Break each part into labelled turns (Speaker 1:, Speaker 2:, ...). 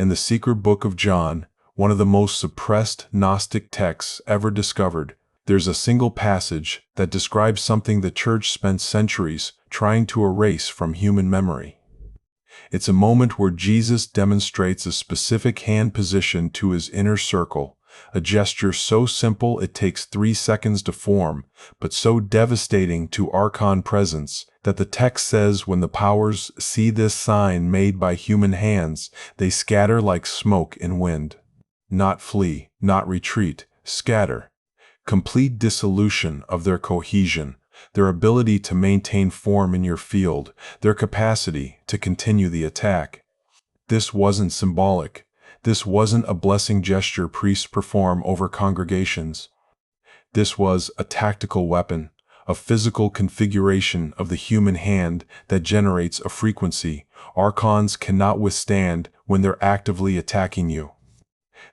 Speaker 1: In the secret book of John, one of the most suppressed Gnostic texts ever discovered, there's a single passage that describes something the church spent centuries trying to erase from human memory. It's a moment where Jesus demonstrates a specific hand position to his inner circle, a gesture so simple it takes 3 seconds to form, but so devastating to Archon presence that the text says when the powers see this sign made by human hands, they scatter like smoke in wind. Not flee, not retreat, scatter. Complete dissolution of their cohesion, their ability to maintain form in your field, their capacity to continue the attack. This wasn't symbolic. This wasn't a blessing gesture priests perform over congregations. This was a tactical weapon, a physical configuration of the human hand that generates a frequency Archons cannot withstand when they're actively attacking you.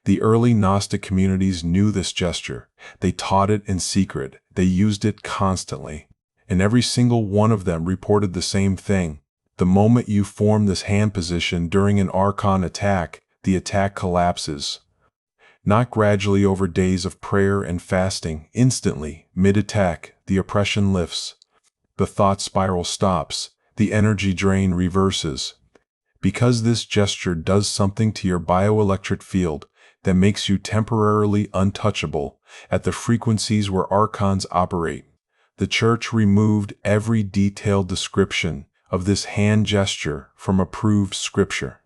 Speaker 1: The early Gnostic communities knew this gesture. They taught it in secret. They used it constantly. And every single one of them reported the same thing. The moment you form this hand position during an Archon attack, the attack collapses. Not gradually over days of prayer and fasting, instantly, mid-attack, the oppression lifts. The thought spiral stops. The energy drain reverses. Because this gesture does something to your bioelectric field that makes you temporarily untouchable at the frequencies where Archons operate, the church removed every detailed description of this hand gesture from approved scripture.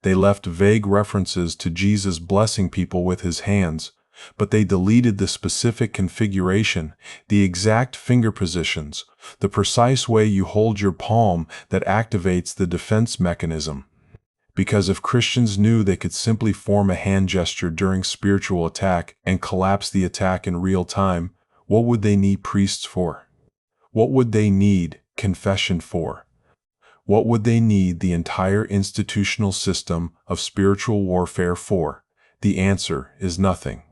Speaker 1: They left vague references to Jesus blessing people with his hands, but they deleted the specific configuration, the exact finger positions, the precise way you hold your palm that activates the defense mechanism. Because if Christians knew they could simply form a hand gesture during spiritual attack and collapse the attack in real time, what would they need priests for? What would they need confession for? What would they need the entire institutional system of spiritual warfare for? The answer is nothing.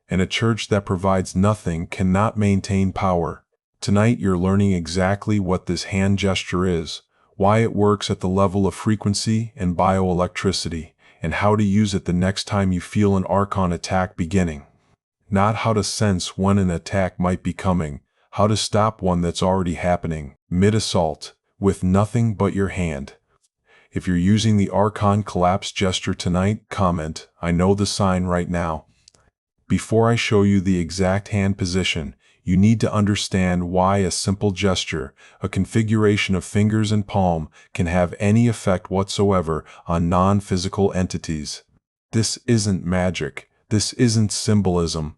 Speaker 1: And a church that provides nothing cannot maintain power. Tonight you're learning exactly what this hand gesture is, why it works at the level of frequency and bioelectricity, and how to use it the next time you feel an Archon attack beginning. Not how to sense when an attack might be coming, how to stop one that's already happening, mid-assault, with nothing but your hand. If you're using the Archon collapse gesture tonight, comment, "I know the sign" right now. Before I show you the exact hand position, you need to understand why a simple gesture, a configuration of fingers and palm, can have any effect whatsoever on non-physical entities. This isn't magic. This isn't symbolism.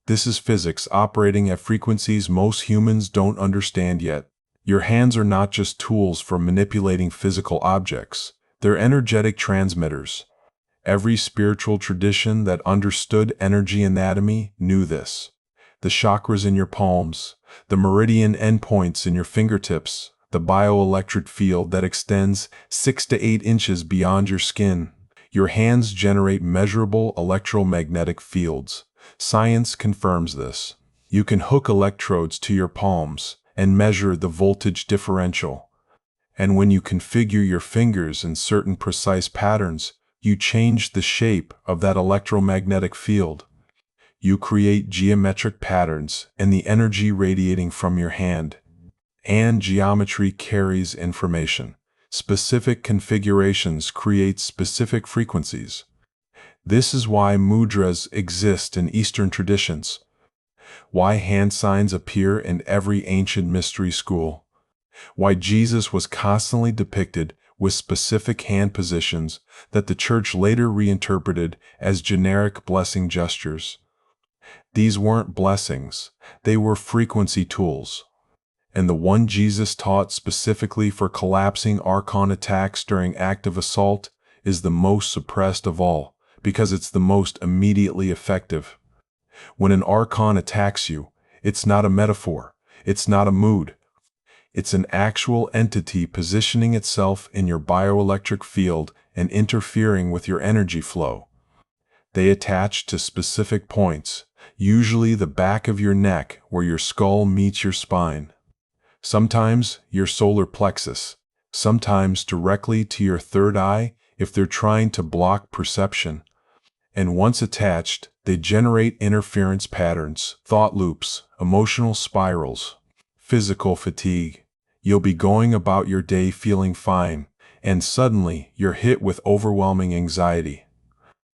Speaker 1: This is physics operating at frequencies most humans don't understand yet. Your hands are not just tools for manipulating physical objects. They're energetic transmitters. Every spiritual tradition that understood energy anatomy knew this. The chakras in your palms, the meridian endpoints in your fingertips, the bioelectric field that extends 6 to 8 inches beyond your skin. Your hands generate measurable electromagnetic fields. Science confirms this. You can hook electrodes to your palms and measure the voltage differential. And when you configure your fingers in certain precise patterns, you change the shape of that electromagnetic field. You create geometric patterns in the energy radiating from your hand. And geometry carries information. Specific configurations create specific frequencies. This is why mudras exist in Eastern traditions. Why hand signs appear in every ancient mystery school. Why Jesus was constantly depicted with specific hand positions that the church later reinterpreted as generic blessing gestures. These weren't blessings, they were frequency tools. And the one Jesus taught specifically for collapsing Archon attacks during active assault is the most suppressed of all, because it's the most immediately effective. When an Archon attacks you, it's not a metaphor, it's not a mood. It's an actual entity positioning itself in your bioelectric field and interfering with your energy flow. They attach to specific points, usually the back of your neck where your skull meets your spine. Sometimes your solar plexus, sometimes directly to your third eye if they're trying to block perception. And once attached, they generate interference patterns, thought loops, emotional spirals, physical fatigue. You'll be going about your day feeling fine, and suddenly you're hit with overwhelming anxiety,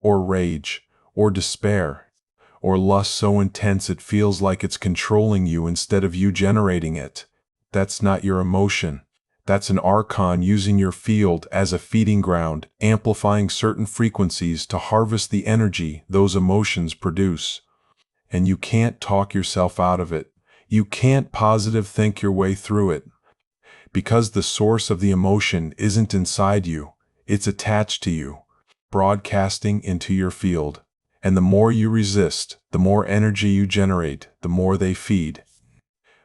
Speaker 1: or rage, or despair, or lust so intense it feels like it's controlling you instead of you generating it. That's not your emotion. That's an Archon using your field as a feeding ground, amplifying certain frequencies to harvest the energy those emotions produce. And you can't talk yourself out of it. You can't positive think your way through it. Because the source of the emotion isn't inside you, it's attached to you, broadcasting into your field. And the more you resist, the more energy you generate, the more they feed.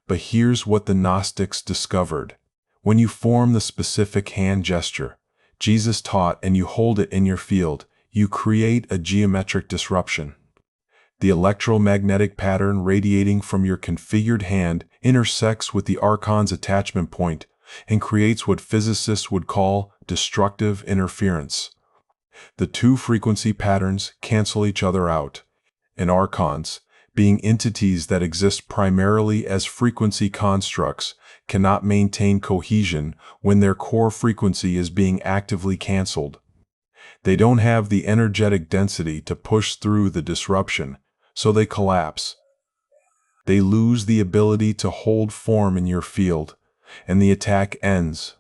Speaker 1: But here's what the Gnostics discovered. When you form the specific hand gesture Jesus taught and you hold it in your field, you create a geometric disruption. The electromagnetic pattern radiating from your configured hand intersects with the Archon's attachment point and creates what physicists would call destructive interference. The two frequency patterns cancel each other out, and Archons, being entities that exist primarily as frequency constructs, cannot maintain cohesion when their core frequency is being actively canceled. They don't have the energetic density to push through the disruption, so they collapse. They lose the ability to hold form in your field, and the attack ends.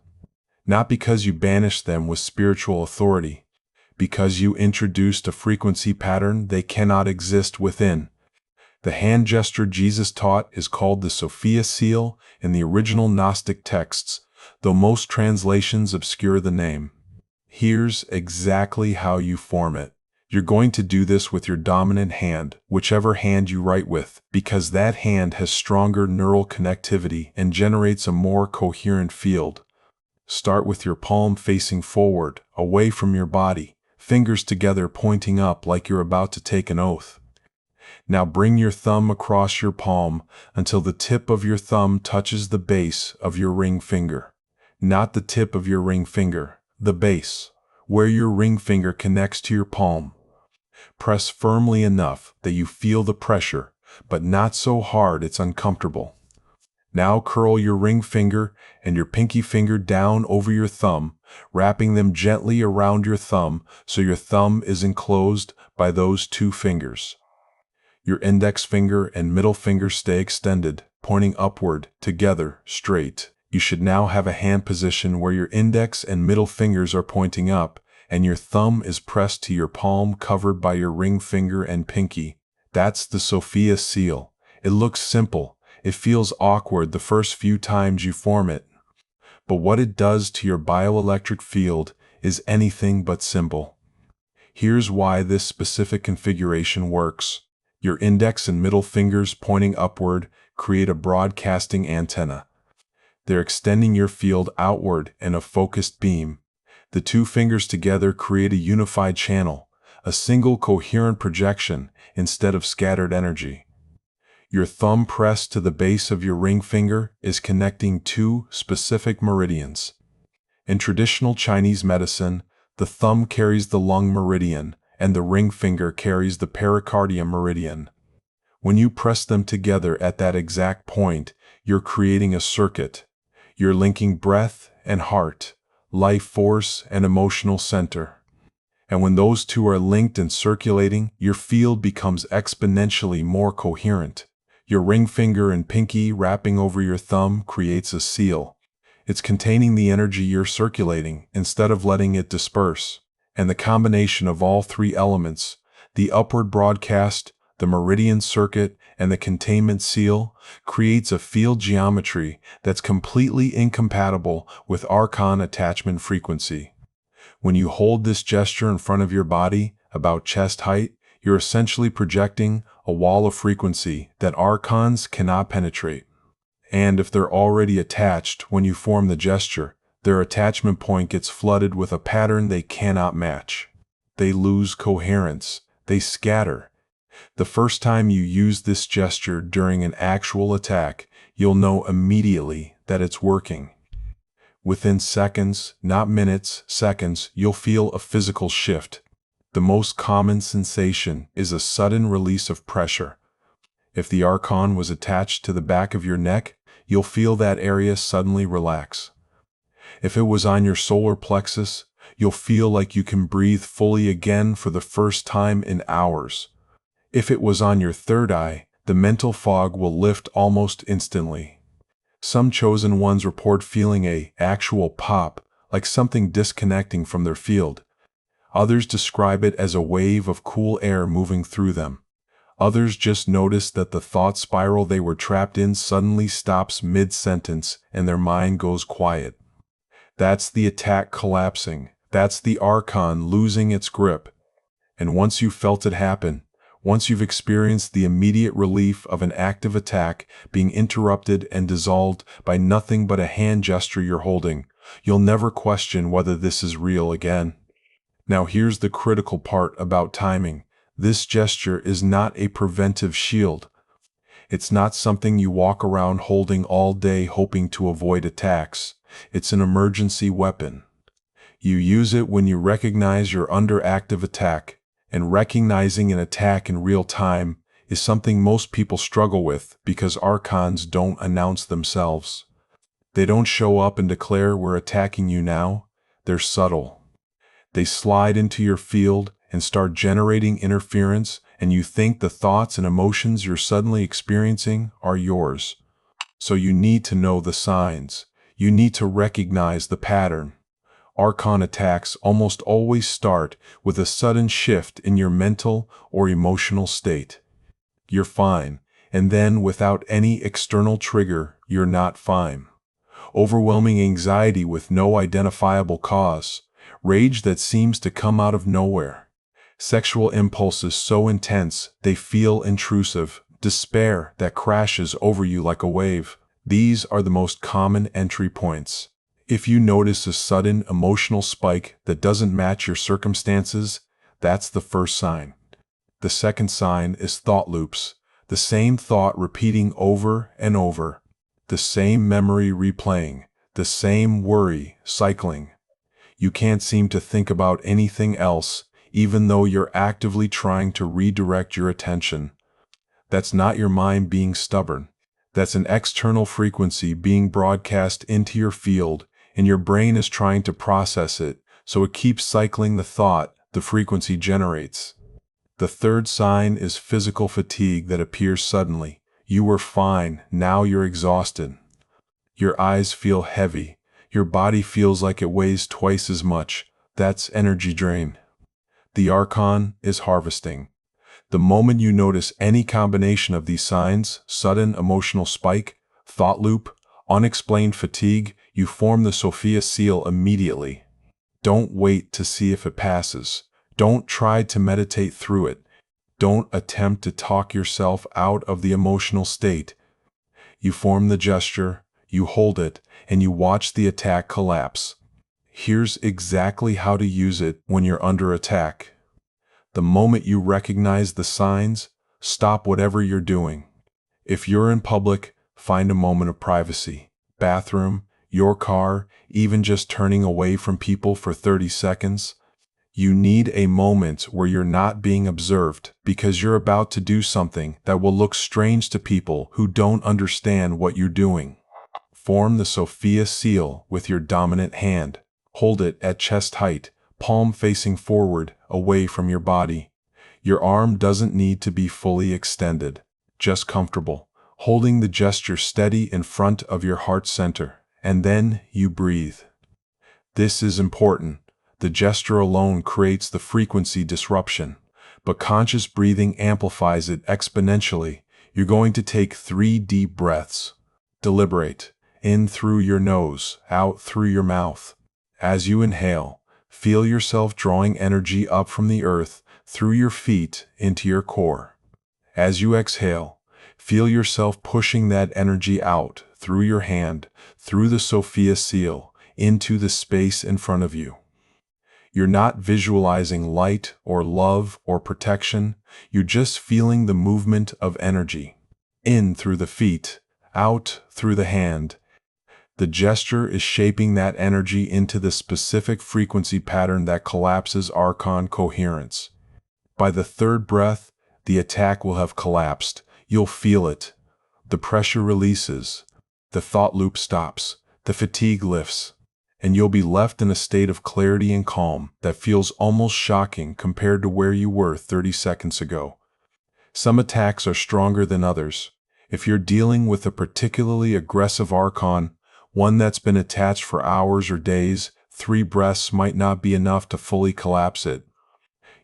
Speaker 1: Not because you banished them with spiritual authority, because you introduced a frequency pattern they cannot exist within. The hand gesture Jesus taught is called the Sophia seal in the original Gnostic texts, though most translations obscure the name. Here's exactly how you form it. You're going to do this with your dominant hand, whichever hand you write with, because that hand has stronger neural connectivity and generates a more coherent field. Start with your palm facing forward, away from your body, fingers together pointing up like you're about to take an oath. Now bring your thumb across your palm until the tip of your thumb touches the base of your ring finger. Not the tip of your ring finger, the base, where your ring finger connects to your palm. Press firmly enough that you feel the pressure, but not so hard it's uncomfortable. Now curl your ring finger and your pinky finger down over your thumb, wrapping them gently around your thumb so your thumb is enclosed by those two fingers. Your index finger and middle finger stay extended, pointing upward, together, straight. You should now have a hand position where your index and middle fingers are pointing up, and your thumb is pressed to your palm covered by your ring finger and pinky. That's the Sophia seal. It looks simple. It feels awkward the first few times you form it. But what it does to your bioelectric field is anything but simple. Here's why this specific configuration works. Your index and middle fingers pointing upward create a broadcasting antenna. They're extending your field outward in a focused beam. The two fingers together create a unified channel, a single coherent projection instead of scattered energy. Your thumb pressed to the base of your ring finger is connecting two specific meridians. In traditional Chinese medicine, the thumb carries the lung meridian, and the ring finger carries the pericardium meridian. When you press them together at that exact point, you're creating a circuit. You're linking breath and heart, life force and emotional center. And when those two are linked and circulating, your field becomes exponentially more coherent. Your ring finger and pinky wrapping over your thumb creates a seal. It's containing the energy you're circulating instead of letting it disperse. And the combination of all three elements, the upward broadcast, the meridian circuit, and the containment seal, creates a field geometry that's completely incompatible with Archon attachment frequency. When you hold this gesture in front of your body, about chest height, you're essentially projecting a wall of frequency that Archons cannot penetrate. And if they're already attached when you form the gesture, their attachment point gets flooded with a pattern they cannot match. They lose coherence. They scatter. The first time you use this gesture during an actual attack, you'll know immediately that it's working. Within seconds, not minutes, seconds, you'll feel a physical shift. The most common sensation is a sudden release of pressure. If the Archon was attached to the back of your neck, you'll feel that area suddenly relax. If it was on your solar plexus, you'll feel like you can breathe fully again for the first time in hours. If it was on your third eye, the mental fog will lift almost instantly. Some chosen ones report feeling an actual pop, like something disconnecting from their field. Others describe it as a wave of cool air moving through them. Others just notice that the thought spiral they were trapped in suddenly stops mid-sentence and their mind goes quiet. That's the attack collapsing. That's the Archon losing its grip. And once you've felt it happen, once you've experienced the immediate relief of an active attack being interrupted and dissolved by nothing but a hand gesture you're holding, you'll never question whether this is real again. Now here's the critical part about timing. This gesture is not a preventive shield. It's not something you walk around holding all day hoping to avoid attacks. It's an emergency weapon. You use it when you recognize you're under active attack, and recognizing an attack in real time is something most people struggle with because Archons don't announce themselves. They don't show up and declare we're attacking you now. They're subtle. They slide into your field and start generating interference, and you think the thoughts and emotions you're suddenly experiencing are yours. So you need to know the signs. You need to recognize the pattern. Archon attacks almost always start with a sudden shift in your mental or emotional state. You're fine, and then without any external trigger, you're not fine. Overwhelming anxiety with no identifiable cause. Rage that seems to come out of nowhere. Sexual impulses so intense they feel intrusive. Despair that crashes over you like a wave. These are the most common entry points. If you notice a sudden emotional spike that doesn't match your circumstances, that's the first sign. The second sign is thought loops. The same thought repeating over and over. The same memory replaying. The same worry cycling. You can't seem to think about anything else, even though you're actively trying to redirect your attention. That's not your mind being stubborn. That's an external frequency being broadcast into your field, and your brain is trying to process it, so it keeps cycling the thought the frequency generates. The third sign is physical fatigue that appears suddenly. You were fine, now you're exhausted. Your eyes feel heavy. Your body feels like it weighs twice as much. That's energy drain. The Archon is harvesting. The moment you notice any combination of these signs, sudden emotional spike, thought loop, unexplained fatigue, you form the Sophia seal immediately. Don't wait to see if it passes. Don't try to meditate through it. Don't attempt to talk yourself out of the emotional state. You form the gesture, you hold it, and you watch the attack collapse. Here's exactly how to use it when you're under attack. The moment you recognize the signs, stop whatever you're doing. If you're in public, find a moment of privacy. Bathroom, your car, even just turning away from people for 30 seconds. You need a moment where you're not being observed because you're about to do something that will look strange to people who don't understand what you're doing. Form the Sophia seal with your dominant hand. Hold it at chest height, palm facing forward, away from your body. Your arm doesn't need to be fully extended, just comfortable, holding the gesture steady in front of your heart center, and then you breathe. This is important. The gesture alone creates the frequency disruption, but conscious breathing amplifies it exponentially. You're going to take 3 deep breaths. Deliberate. In through your nose, out through your mouth. As you inhale, feel yourself drawing energy up from the earth, through your feet, into your core. As you exhale, feel yourself pushing that energy out, through your hand, through the Sophia seal, into the space in front of you. You're not visualizing light or love or protection, you're just feeling the movement of energy. In through the feet, out through the hand. The gesture is shaping that energy into the specific frequency pattern that collapses Archon coherence. By the third breath, the attack will have collapsed. You'll feel it. The pressure releases. The thought loop stops. The fatigue lifts. And you'll be left in a state of clarity and calm that feels almost shocking compared to where you were 30 seconds ago. Some attacks are stronger than others. If you're dealing with a particularly aggressive Archon, one that's been attached for hours or days, 3 breaths might not be enough to fully collapse it.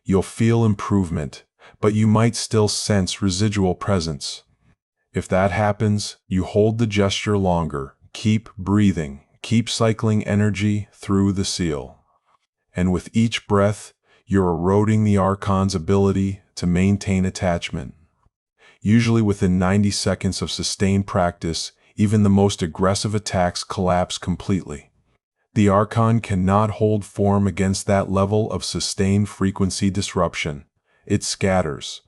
Speaker 1: You'll feel improvement, but you might still sense residual presence. If that happens, you hold the gesture longer, keep breathing, keep cycling energy through the seal. And with each breath, you're eroding the Archon's ability to maintain attachment. Usually within 90 seconds of sustained practice, even the most aggressive attacks collapse completely. The Archon cannot hold form against that level of sustained frequency disruption. It scatters.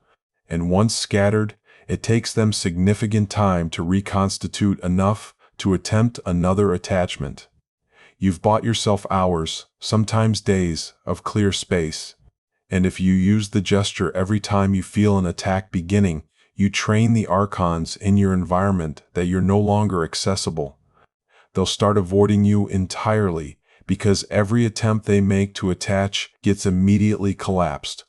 Speaker 1: And once scattered, it takes them significant time to reconstitute enough to attempt another attachment. You've bought yourself hours, sometimes days, of clear space. And if you use the gesture every time you feel an attack beginning, you train the Archons in your environment that you're no longer accessible. They'll start avoiding you entirely because every attempt they make to attach gets immediately collapsed.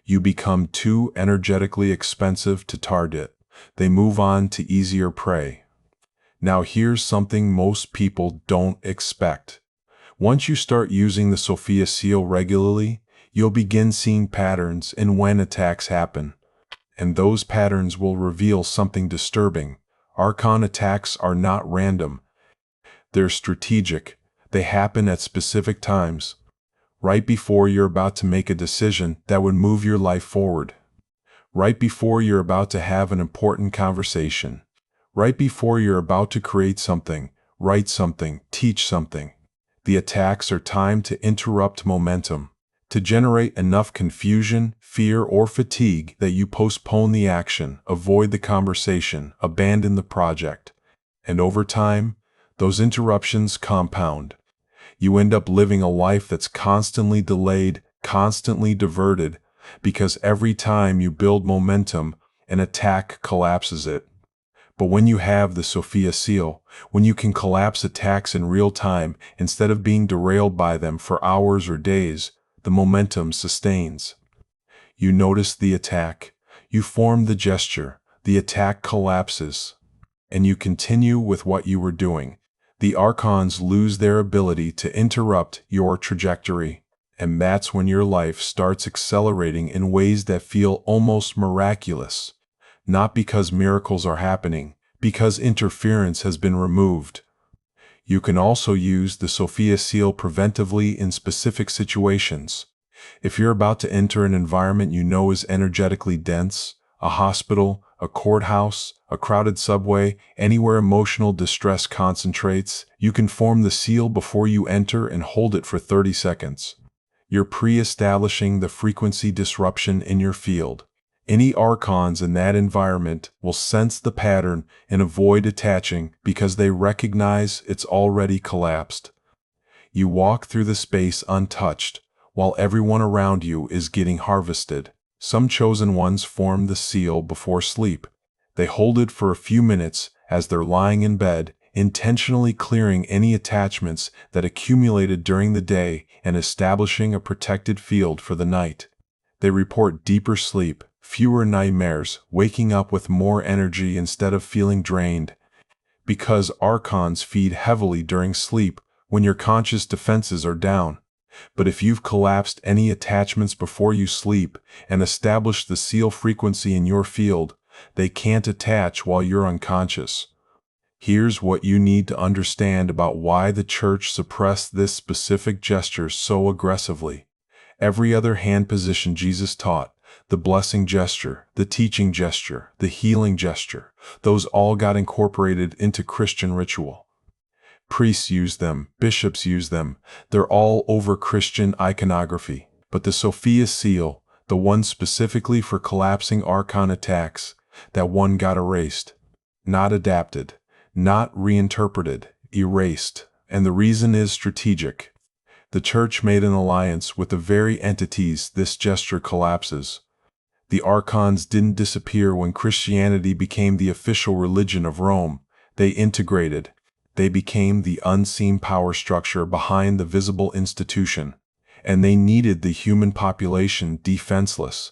Speaker 1: You become too energetically expensive to target. They move on to easier prey. Now here's something most people don't expect. Once you start using the Sophia seal regularly, you'll begin seeing patterns in when attacks happen. And those patterns will reveal something disturbing. Archon attacks are not random. They're strategic. They happen at specific times, right before you're about to make a decision that would move your life forward, right before you're about to have an important conversation, right before you're about to create something, write something, teach something. The attacks are timed to interrupt momentum, to generate enough confusion, fear, or fatigue that you postpone the action, avoid the conversation, abandon the project. And over time, those interruptions compound. You end up living a life that's constantly delayed, constantly diverted, because every time you build momentum, an attack collapses it. But when you have the Sophia seal, when you can collapse attacks in real time instead of being derailed by them for hours or days, the momentum sustains. You notice the attack, you form the gesture, the attack collapses, and you continue with what you were doing. The Archons lose their ability to interrupt your trajectory, and that's when your life starts accelerating in ways that feel almost miraculous. Not because miracles are happening, because interference has been removed. You can also use the Sophia seal preventively in specific situations. If you're about to enter an environment you know is energetically dense, a hospital, a courthouse, a crowded subway, anywhere emotional distress concentrates, you can form the seal before you enter and hold it for 30 seconds. You're pre-establishing the frequency disruption in your field. Any Archons in that environment will sense the pattern and avoid attaching because they recognize it's already collapsed. You walk through the space untouched, while everyone around you is getting harvested. Some chosen ones form the seal before sleep. They hold it for a few minutes as they're lying in bed, intentionally clearing any attachments that accumulated during the day and establishing a protected field for the night. They report deeper sleep, fewer nightmares, waking up with more energy instead of feeling drained. Because Archons feed heavily during sleep when your conscious defenses are down. But if you've collapsed any attachments before you sleep and established the seal frequency in your field, they can't attach while you're unconscious. Here's what you need to understand about why the church suppressed this specific gesture so aggressively. Every other hand position Jesus taught, the blessing gesture, the teaching gesture, the healing gesture, those all got incorporated into Christian ritual. Priests use them, bishops use them, they're all over Christian iconography. But the Sophia seal, the one specifically for collapsing Archon attacks, that one got erased. Not adapted, not reinterpreted, erased, and the reason is strategic. The church made an alliance with the very entities this gesture collapses. The Archons didn't disappear when Christianity became the official religion of Rome. They integrated. They became the unseen power structure behind the visible institution. And they needed the human population defenseless.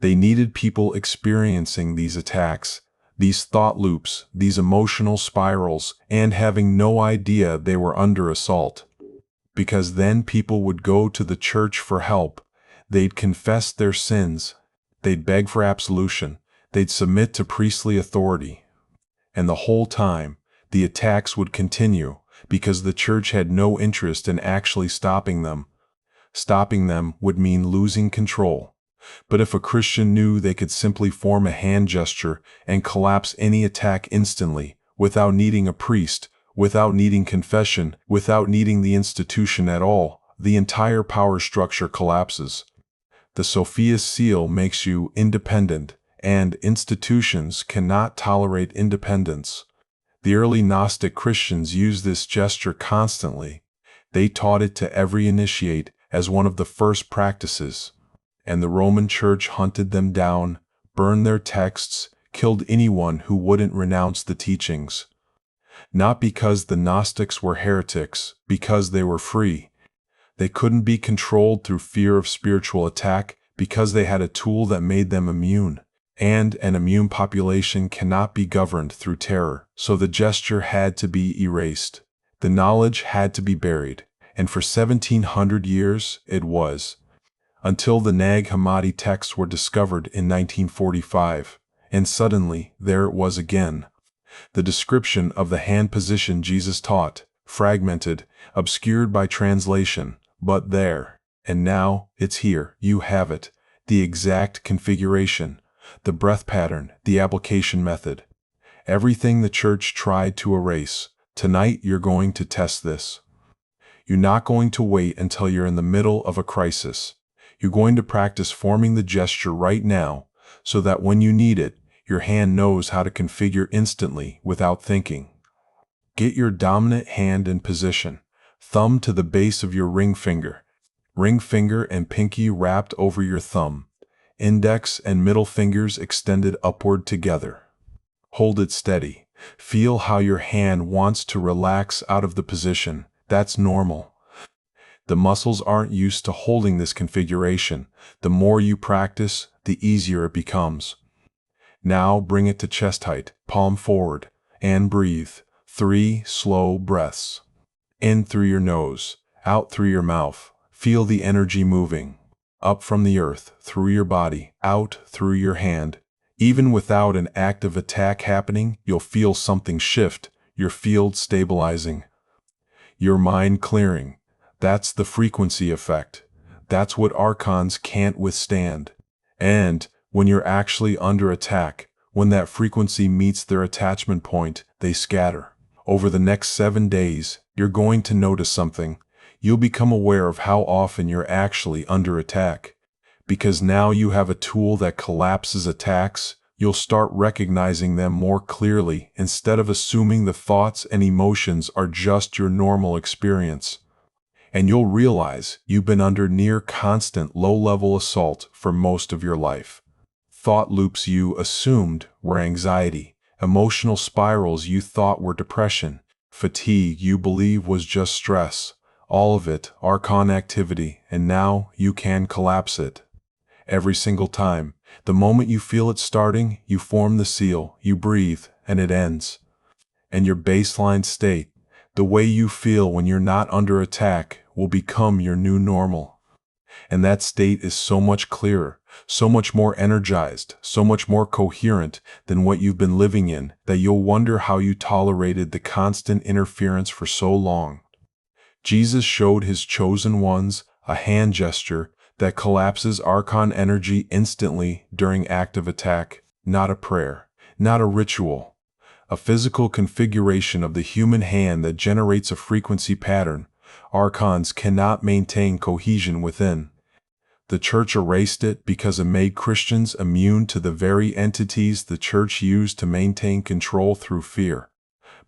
Speaker 1: They needed people experiencing these attacks, these thought loops, these emotional spirals, and having no idea they were under assault. Because then people would go to the church for help. They'd confess their sins. They'd beg for absolution. They'd submit to priestly authority. And the whole time, the attacks would continue because the church had no interest in actually stopping them. Stopping them would mean losing control. But if a Christian knew they could simply form a hand gesture and collapse any attack instantly, without needing a priest, without needing confession, without needing the institution at all, the entire power structure collapses. The Sophia seal makes you independent, and institutions cannot tolerate independence. The early Gnostic Christians used this gesture constantly. They taught it to every initiate as one of the first practices. And the Roman Church hunted them down, burned their texts, killed anyone who wouldn't renounce the teachings. Not because the Gnostics were heretics, because they were free. They couldn't be controlled through fear of spiritual attack because they had a tool that made them immune. And an immune population cannot be governed through terror, so the gesture had to be erased. The knowledge had to be buried, and for 1700 years it was. Until the Nag Hammadi texts were discovered in 1945, and suddenly there it was again. The description of the hand position Jesus taught, fragmented, obscured by translation, but there, and now it's here, you have it, the exact configuration, the breath pattern, the application method. Everything the church tried to erase, tonight you're going to test this. You're not going to wait until you're in the middle of a crisis. You're going to practice forming the gesture right now, so that when you need it, your hand knows how to configure instantly without thinking. Get your dominant hand in position, thumb to the base of your ring finger and pinky wrapped over your thumb, index and middle fingers extended upward together. Hold it steady. Feel how your hand wants to relax out of the position. That's normal. The muscles aren't used to holding this configuration. The more you practice, the easier it becomes. Now bring it to chest height, palm forward, and breathe. 3 slow breaths. In through your nose, out through your mouth. Feel the energy moving. Up from the earth, through your body, out through your hand. Even without an active attack happening, you'll feel something shift, your field stabilizing. Your mind clearing. That's the frequency effect. That's what Archons can't withstand. And when you're actually under attack, when that frequency meets their attachment point, they scatter. Over the next 7 days, you're going to notice something. You'll become aware of how often you're actually under attack. Because now you have a tool that collapses attacks, you'll start recognizing them more clearly instead of assuming the thoughts and emotions are just your normal experience. And you'll realize you've been under near constant low-level assault for most of your life. Thought loops you assumed were anxiety, emotional spirals you thought were depression, fatigue you believe was just stress, all of it Archon activity, and now you can collapse it. Every single time, the moment you feel it starting, you form the seal, you breathe, and it ends. And your baseline state, the way you feel when you're not under attack, will become your new normal. And that state is so much clearer, so much more energized, so much more coherent than what you've been living in that you'll wonder how you tolerated the constant interference for so long. Jesus showed his chosen ones a hand gesture that collapses Archon energy instantly during active attack, not a prayer, not a ritual. A physical configuration of the human hand that generates a frequency pattern. Archons cannot maintain cohesion within. The church erased it because it made Christians immune to the very entities the church used to maintain control through fear.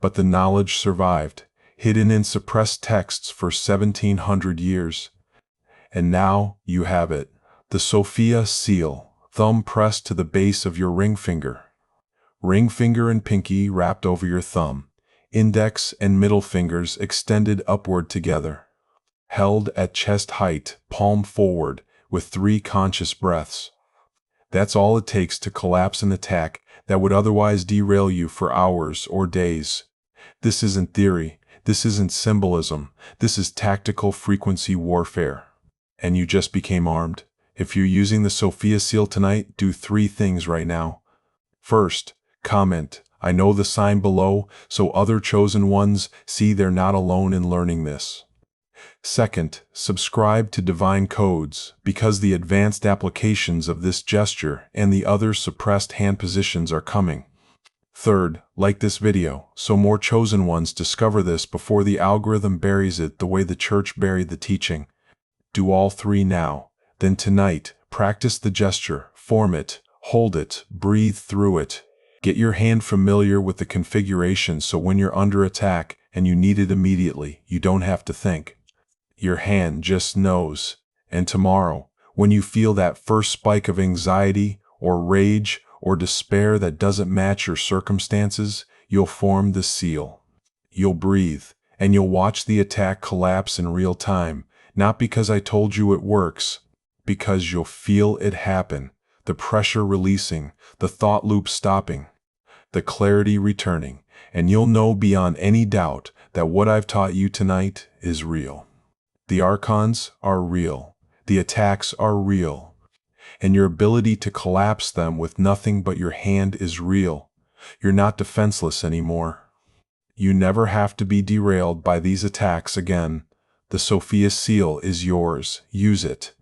Speaker 1: But the knowledge survived. hidden in suppressed texts for 1700 years. And now you have it, the Sophia seal, thumb pressed to the base of your ring finger. Ring finger and pinky wrapped over your thumb, index and middle fingers extended upward together. Held at chest height, palm forward, with 3 conscious breaths. That's all it takes to collapse an attack that would otherwise derail you for hours or days. This isn't theory, this isn't symbolism, this is tactical frequency warfare. And you just became armed. If you're using the Sophia seal tonight, do 3 things right now. First, comment, "I know the sign below," so other chosen ones see they're not alone in learning this. Second, subscribe to Divine Codes, because the advanced applications of this gesture and the other suppressed hand positions are coming. Third, like this video, so more chosen ones discover this before the algorithm buries it the way the church buried the teaching. Do all 3 now. Then tonight, practice the gesture, form it, hold it, breathe through it. Get your hand familiar with the configuration so when you're under attack and you need it immediately, you don't have to think. Your hand just knows. And tomorrow, when you feel that first spike of anxiety or rage or despair that doesn't match your circumstances, you'll form the seal. You'll breathe, and you'll watch the attack collapse in real time, not because I told you it works, because you'll feel it happen, the pressure releasing, the thought loop stopping, the clarity returning, and you'll know beyond any doubt that what I've taught you tonight is real. The Archons are real, the attacks are real, and your ability to collapse them with nothing but your hand is real. You're not defenseless anymore. You never have to be derailed by these attacks again. The Sophia seal is yours. Use it.